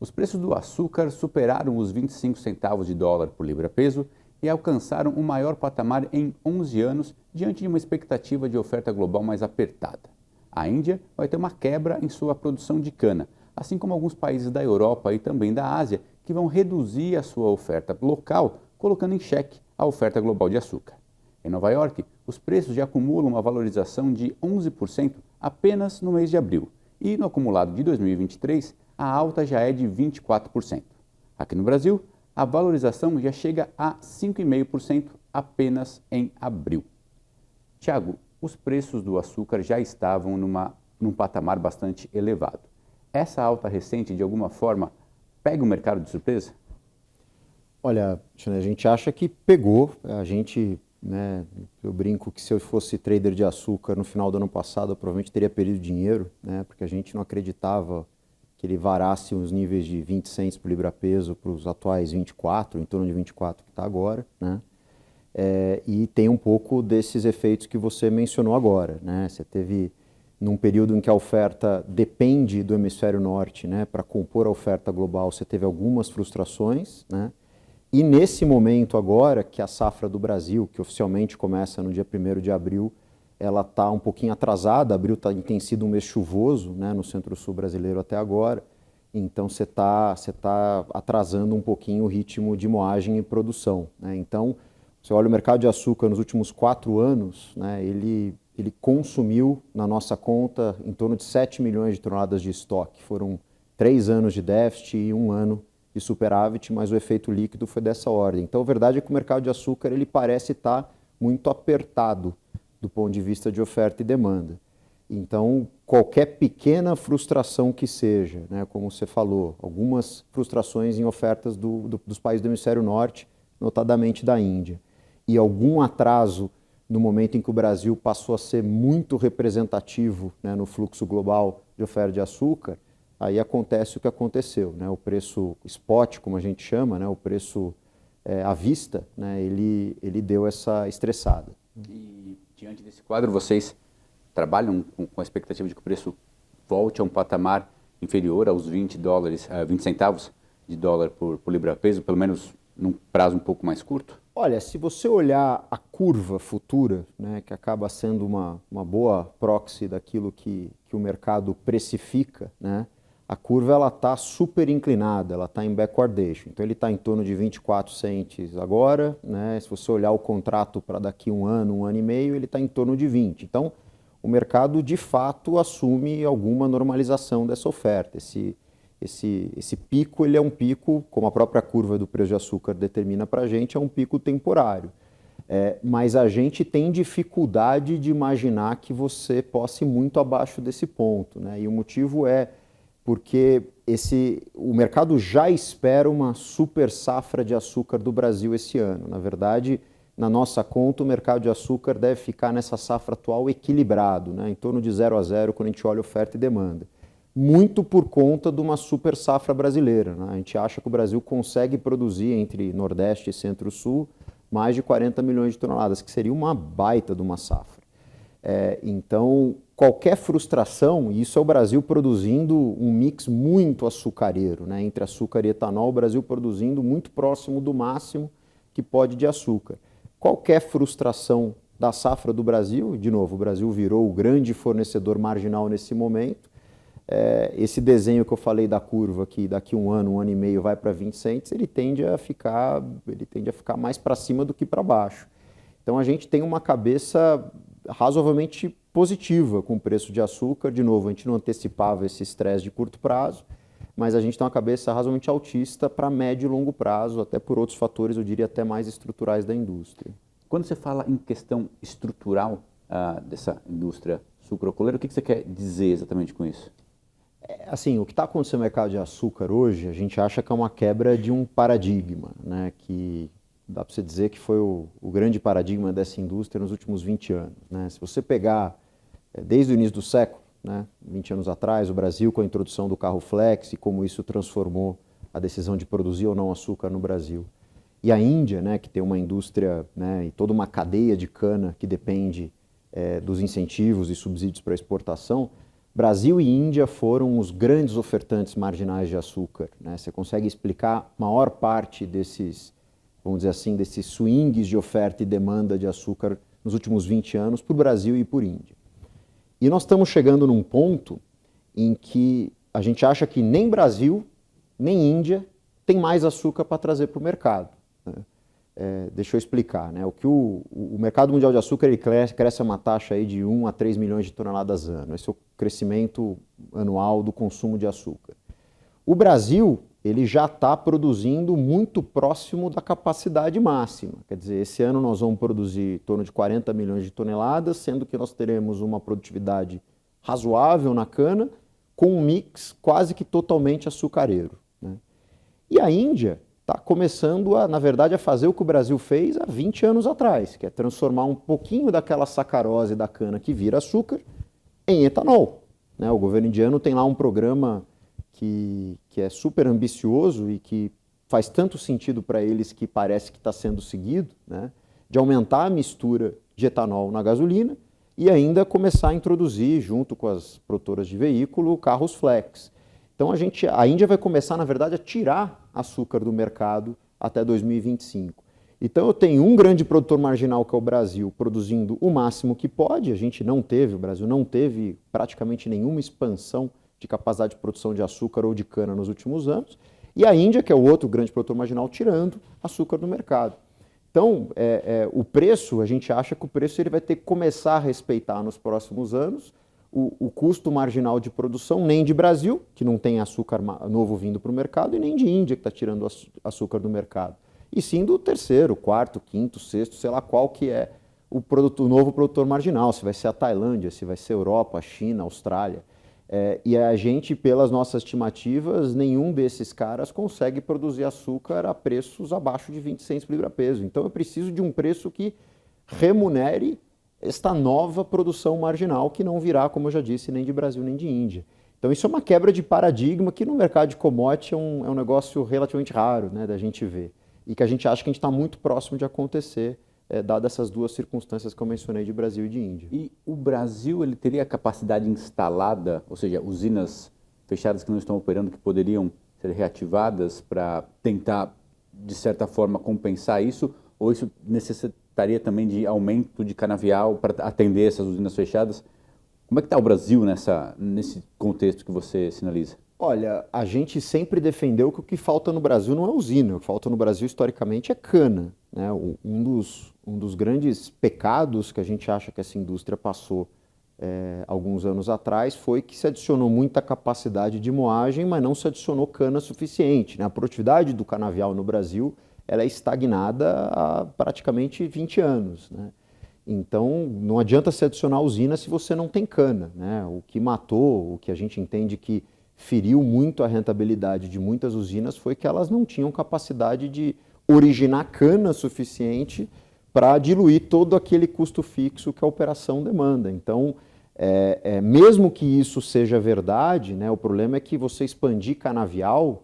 Os preços do açúcar superaram os 25 centavos de dólar por libra-peso e alcançaram o maior patamar em 11 anos, diante de uma expectativa de oferta global mais apertada. A Índia vai ter uma quebra em sua produção de cana, assim como alguns países da Europa e também da Ásia, que vão reduzir a sua oferta local, colocando em xeque a oferta global de açúcar. Em Nova York, os preços já acumulam uma valorização de 11% apenas no mês de abril, e no acumulado de 2023, a alta já é de 24%. Aqui no Brasil, a valorização já chega a 5,5% apenas em abril. Tiago, os preços do açúcar já estavam num patamar bastante elevado. Essa alta recente, de alguma forma, pega o mercado de surpresa? Olha, a gente acha que pegou. Eu brinco que se eu fosse trader de açúcar no final do ano passado, eu provavelmente teria perdido dinheiro, porque a gente não acreditava que ele varasse os níveis de 20 cents por libra-peso para os atuais 24, em torno de 24 que está agora, e tem um pouco desses efeitos que você mencionou agora, Você teve, num período em que a oferta depende do hemisfério norte, para compor a oferta global, você teve algumas frustrações, E nesse momento agora, que a safra do Brasil, que oficialmente começa no dia 1º de abril, ela está um pouquinho atrasada. Abril tem sido um mês chuvoso, no centro-sul brasileiro até agora, então você tá atrasando um pouquinho o ritmo de moagem e produção. Então, você olha o mercado de açúcar nos últimos 4 anos, ele consumiu na nossa conta em torno de 7 milhões de toneladas de estoque. Foram 3 anos de déficit e 1 ano de superávit, mas o efeito líquido foi dessa ordem. Então, a verdade é que o mercado de açúcar ele parece estar muito apertado do ponto de vista de oferta e demanda. Então, qualquer pequena frustração que seja, como você falou, algumas frustrações em ofertas dos países do hemisfério norte, notadamente da Índia, e algum atraso no momento em que o Brasil passou a ser muito representativo, no fluxo global de oferta de açúcar, aí acontece o que aconteceu, O preço spot, como a gente chama, o preço à vista, ele deu essa estressada. E diante desse quadro, vocês trabalham com a expectativa de que o preço volte a um patamar inferior aos 20 centavos de dólar por libra-peso, pelo menos num prazo um pouco mais curto? Olha, se você olhar a curva futura, que acaba sendo uma boa proxy daquilo que o mercado precifica, a curva está super inclinada, ela está em backwardation. Então ele está em torno de 24 cents agora, Se você olhar o contrato para daqui 1 ano e meio, ele está em torno de 20. Então o mercado de fato assume alguma normalização dessa oferta. Esse pico, ele é um pico, como a própria curva do preço de açúcar determina para a gente, é um pico temporário. Mas a gente tem dificuldade de imaginar que você possa ir muito abaixo desse ponto, E o motivo é porque o mercado já espera uma super safra de açúcar do Brasil esse ano. Na verdade, na nossa conta, o mercado de açúcar deve ficar nessa safra atual equilibrado, em torno de 0 a 0 quando a gente olha oferta e demanda. Muito por conta de uma super safra brasileira. A gente acha que o Brasil consegue produzir entre Nordeste e Centro-Sul mais de 40 milhões de toneladas, que seria uma baita de uma safra. Então, qualquer frustração, e isso é o Brasil produzindo um mix muito açucareiro, entre açúcar e etanol, o Brasil produzindo muito próximo do máximo que pode de açúcar. Qualquer frustração da safra do Brasil, de novo, o Brasil virou o grande fornecedor marginal nesse momento. Esse desenho que eu falei da curva, que daqui 1 ano e meio vai para 20 cents, ele tende a ficar mais para cima do que para baixo. Então a gente tem uma cabeça razoavelmente positiva com o preço de açúcar. De novo, a gente não antecipava esse estresse de curto prazo, mas a gente tem uma cabeça razoavelmente altista para médio e longo prazo, até por outros fatores, eu diria até mais estruturais da indústria. Quando você fala em questão estrutural dessa indústria sucroalcooleira, o que você quer dizer exatamente com isso? Assim, o que está acontecendo no mercado de açúcar hoje, a gente acha que é uma quebra de um paradigma, que dá para você dizer que foi o grande paradigma dessa indústria nos últimos 20 anos. Se você pegar desde o início do século, 20 anos atrás, o Brasil com a introdução do carro flex e como isso transformou a decisão de produzir ou não açúcar no Brasil. E a Índia, que tem uma indústria e toda uma cadeia de cana que depende dos incentivos e subsídios para exportação, Brasil e Índia foram os grandes ofertantes marginais de açúcar, né? Você consegue explicar a maior parte desses, vamos dizer assim, desses swings de oferta e demanda de açúcar nos últimos 20 anos por Brasil e por Índia. E nós estamos chegando num ponto em que a gente acha que nem Brasil, nem Índia tem mais açúcar para trazer para o mercado, né? Deixa eu explicar, né? O mercado mundial de açúcar ele cresce a uma taxa aí de 1 a 3 milhões de toneladas ano. Esse é o crescimento anual do consumo de açúcar. O Brasil ele já está produzindo muito próximo da capacidade máxima. Quer dizer, esse ano nós vamos produzir em torno de 40 milhões de toneladas, sendo que nós teremos uma produtividade razoável na cana, com um mix quase que totalmente açucareiro, né? E a Índia está começando, na verdade, a fazer o que o Brasil fez há 20 anos atrás, que é transformar um pouquinho daquela sacarose da cana que vira açúcar em etanol, né? O governo indiano tem lá um programa que é super ambicioso e que faz tanto sentido para eles que parece que está sendo seguido, né? De aumentar a mistura de etanol na gasolina e ainda começar a introduzir, junto com as produtoras de veículo, carros flex. Então a Índia vai começar, na verdade, a tirar açúcar do mercado até 2025. Então eu tenho um grande produtor marginal, que é o Brasil, produzindo o máximo que pode. O Brasil não teve praticamente nenhuma expansão de capacidade de produção de açúcar ou de cana nos últimos anos. E a Índia, que é o outro grande produtor marginal, tirando açúcar do mercado. Então, o preço, a gente acha que o preço ele vai ter que começar a respeitar nos próximos anos o custo marginal de produção, nem de Brasil, que não tem açúcar novo vindo para o mercado, e nem de Índia, que está tirando açúcar do mercado. E sim do terceiro, quarto, quinto, sexto, sei lá qual que é o novo produtor marginal, se vai ser a Tailândia, se vai ser a Europa, a China, a Austrália. E a gente, pelas nossas estimativas, nenhum desses caras consegue produzir açúcar a preços abaixo de 20 cents por libra-peso. Então eu preciso de um preço que remunere esta nova produção marginal, que não virá, como eu já disse, nem de Brasil nem de Índia. Então isso é uma quebra de paradigma que no mercado de commodity é um negócio relativamente raro, né, da gente ver. E que a gente acha que a gente está muito próximo de acontecer, dadas essas duas circunstâncias que eu mencionei de Brasil e de Índia. E o Brasil ele teria a capacidade instalada, ou seja, usinas fechadas que não estão operando, que poderiam ser reativadas para tentar, de certa forma, compensar isso? Ou isso necessitaria também de aumento de canavial para atender essas usinas fechadas? Como é que está o Brasil nesse contexto que você sinaliza? Olha, a gente sempre defendeu que o que falta no Brasil não é usina, o que falta no Brasil historicamente é cana, né? Um dos grandes pecados que a gente acha que essa indústria passou alguns anos atrás foi que se adicionou muita capacidade de moagem, mas não se adicionou cana suficiente, né? A produtividade do canavial no Brasil ela é estagnada há praticamente 20 anos, né? Então não adianta se adicionar usina se você não tem cana, né? O que matou, o que a gente entende que feriu muito a rentabilidade de muitas usinas foi que elas não tinham capacidade de originar cana suficiente para diluir todo aquele custo fixo que a operação demanda. Então, mesmo que isso seja verdade, né, o problema é que você expandir canavial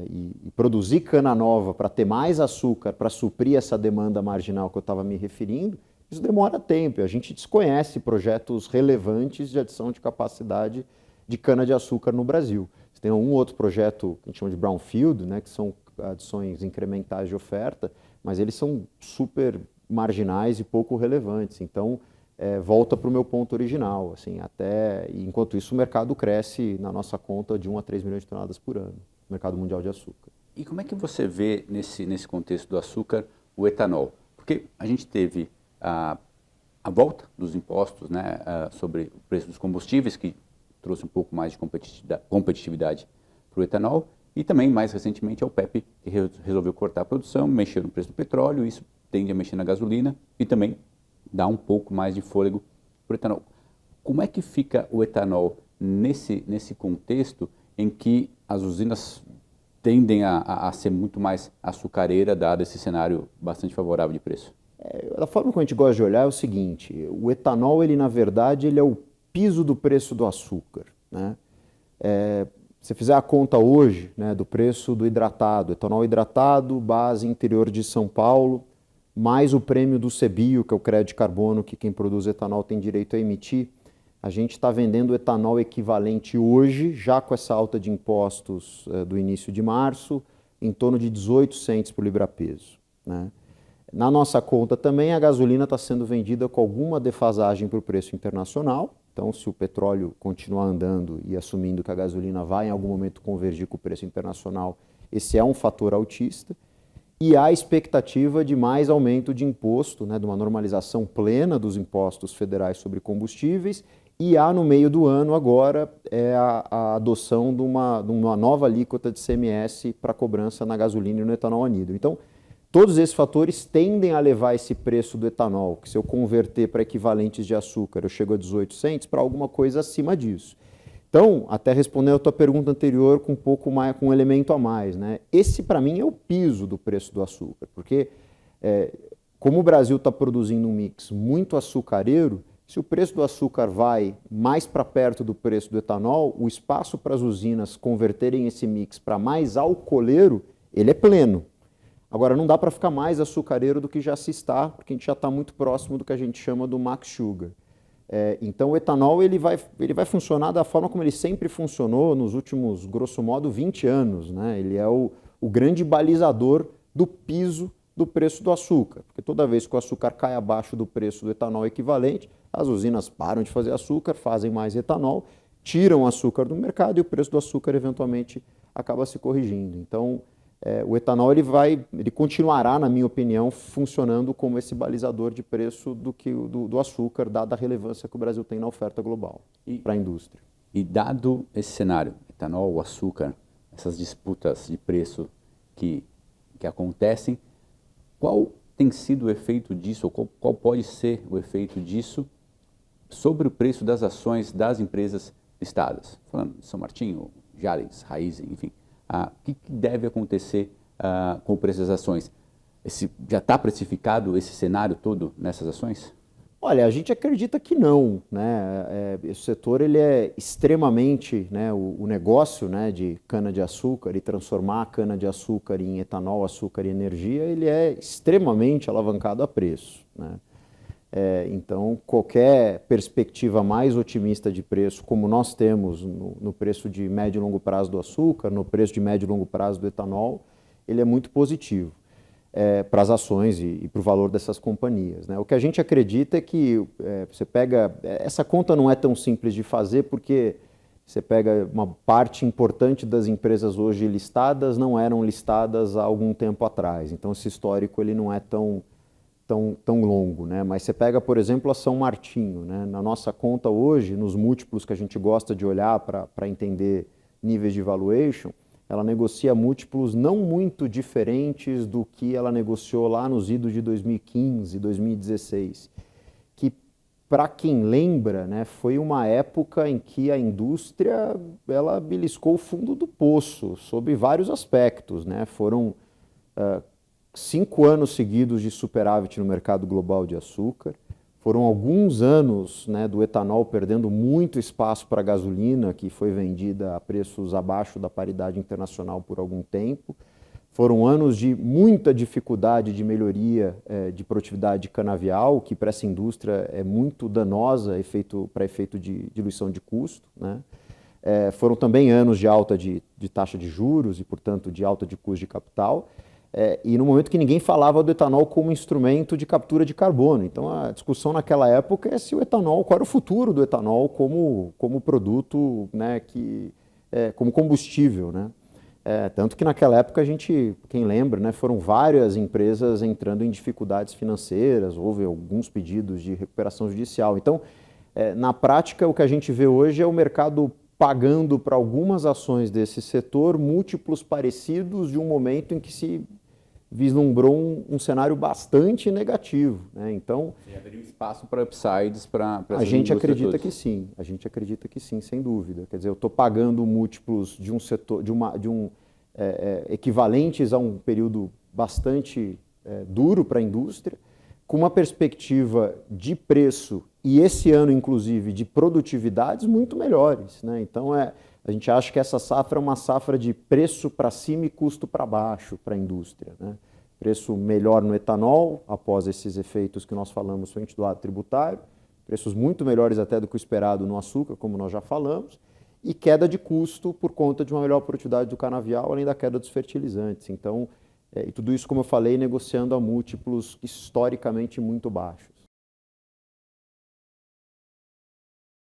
e produzir cana nova para ter mais açúcar, para suprir essa demanda marginal que eu estava me referindo, isso demora tempo. A gente desconhece projetos relevantes de adição de capacidade de cana-de-açúcar no Brasil. Você tem um outro projeto que a gente chama de brownfield, né, que são adições incrementais de oferta, mas eles são super marginais e pouco relevantes. Então, volta para o meu ponto original. Assim, enquanto isso, o mercado cresce na nossa conta de 1 a 3 milhões de toneladas por ano, no mercado mundial de açúcar. E como é que você vê nesse contexto do açúcar o etanol? Porque a gente teve a volta dos impostos, né, sobre o preço dos combustíveis, que trouxe um pouco mais de competitividade para o etanol, e também, mais recentemente, a OPEP, que resolveu cortar a produção, mexer no preço do petróleo, isso tende a mexer na gasolina e também dá um pouco mais de fôlego para o etanol. Como é que fica o etanol nesse contexto em que as usinas tendem a ser muito mais açucareira, dado esse cenário bastante favorável de preço? Da forma como a gente gosta de olhar é o seguinte: o etanol, ele na verdade, ele é o piso do preço do açúcar, né? Se fizer a conta hoje, né, do preço do hidratado, etanol hidratado, base interior de São Paulo, mais o prêmio do CBIO, que é o crédito de carbono que quem produz etanol tem direito a emitir, a gente está vendendo etanol equivalente hoje, já com essa alta de impostos do início de março, em torno de 18 centes por libra-peso, né? Na nossa conta também, a gasolina está sendo vendida com alguma defasagem para o preço internacional. Então, se o petróleo continuar andando e assumindo que a gasolina vai em algum momento convergir com o preço internacional, esse é um fator altista. E há expectativa de mais aumento de imposto, né, de uma normalização plena dos impostos federais sobre combustíveis. E há no meio do ano agora a adoção de uma nova alíquota de CMS para cobrança na gasolina e no etanol anidro. Então, todos esses fatores tendem a levar esse preço do etanol, que se eu converter para equivalentes de açúcar, eu chego a 18 centes, para alguma coisa acima disso. Então, até respondendo a tua pergunta anterior com um pouco mais, com um elemento a mais, né? Esse, para mim, é o piso do preço do açúcar, porque como o Brasil está produzindo um mix muito açucareiro, se o preço do açúcar vai mais para perto do preço do etanol, o espaço para as usinas converterem esse mix para mais alcooleiro, ele é pleno. Agora, não dá para ficar mais açucareiro do que já se está, porque a gente já está muito próximo do que a gente chama do max sugar. Então, o etanol ele vai funcionar da forma como ele sempre funcionou nos últimos, grosso modo, 20 anos, né? Ele é o grande balizador do piso do preço do açúcar, porque toda vez que o açúcar cai abaixo do preço do etanol equivalente, as usinas param de fazer açúcar, fazem mais etanol, tiram o açúcar do mercado e o preço do açúcar eventualmente acaba se corrigindo. Então, o etanol ele continuará, na minha opinião, funcionando como esse balizador de preço do açúcar, dada a relevância que o Brasil tem na oferta global para a indústria. E dado esse cenário, etanol, açúcar, essas disputas de preço que acontecem, qual tem sido o efeito disso, ou qual pode ser o efeito disso sobre o preço das ações das empresas listadas? Falando de São Martinho, Jalles, Raízen, enfim. O que deve acontecer com o preço das ações? Já está precificado esse cenário todo nessas ações? Olha, a gente acredita que não, né? Esse setor ele é extremamente, né, o negócio, né, de cana-de-açúcar e transformar a cana-de-açúcar em etanol, açúcar e energia, ele é extremamente alavancado a preço, né? Então, qualquer perspectiva mais otimista de preço, como nós temos no preço de médio e longo prazo do açúcar, no preço de médio e longo prazo do etanol, ele é muito positivo para as ações e para o valor dessas companhias, né? O que a gente acredita é que você pega... Essa conta não é tão simples de fazer porque você pega uma parte importante das empresas hoje listadas não eram listadas há algum tempo atrás. Então, esse histórico ele não é tão longo, né? Mas você pega, por exemplo, a São Martinho, né? Na nossa conta hoje, nos múltiplos que a gente gosta de olhar para entender níveis de valuation, ela negocia múltiplos não muito diferentes do que ela negociou lá nos idos de 2015, 2016, que, para quem lembra, né, foi uma época em que a indústria ela beliscou o fundo do poço, sob vários aspectos, né? Foram 5 anos seguidos de superávit no mercado global de açúcar, foram alguns anos, né, do etanol perdendo muito espaço para a gasolina, que foi vendida a preços abaixo da paridade internacional por algum tempo. Foram anos de muita dificuldade de melhoria de produtividade canavial, que para essa indústria é muito danosa para efeito de diluição de custo, né? Foram também anos de alta de taxa de juros e, portanto, de alta de custo de capital. E no momento que ninguém falava do etanol como instrumento de captura de carbono. Então, a discussão naquela época é se o etanol, qual era o futuro do etanol como produto, né, como combustível, né? Tanto que naquela época a gente, quem lembra, né, foram várias empresas entrando em dificuldades financeiras, houve alguns pedidos de recuperação judicial. Então, na prática, o que a gente vê hoje é o mercado pagando para algumas ações desse setor múltiplos parecidos de um momento em que se vislumbrou um cenário bastante negativo, né? Então, haveria espaço para upsides para a gente acredita que sim, sem dúvida. Quer dizer, eu estou pagando múltiplos de um setor, equivalentes a um período bastante duro para a indústria, com uma perspectiva de preço e esse ano, inclusive, de produtividades muito melhores, né? Então, a gente acha que essa safra é uma safra de preço para cima e custo para baixo para a indústria, né? Preço melhor no etanol, após esses efeitos que nós falamos frente do lado tributário, preços muito melhores até do que o esperado no açúcar, como nós já falamos, e queda de custo por conta de uma melhor produtividade do canavial, além da queda dos fertilizantes. Então, e tudo isso, como eu falei, negociando a múltiplos historicamente muito baixos.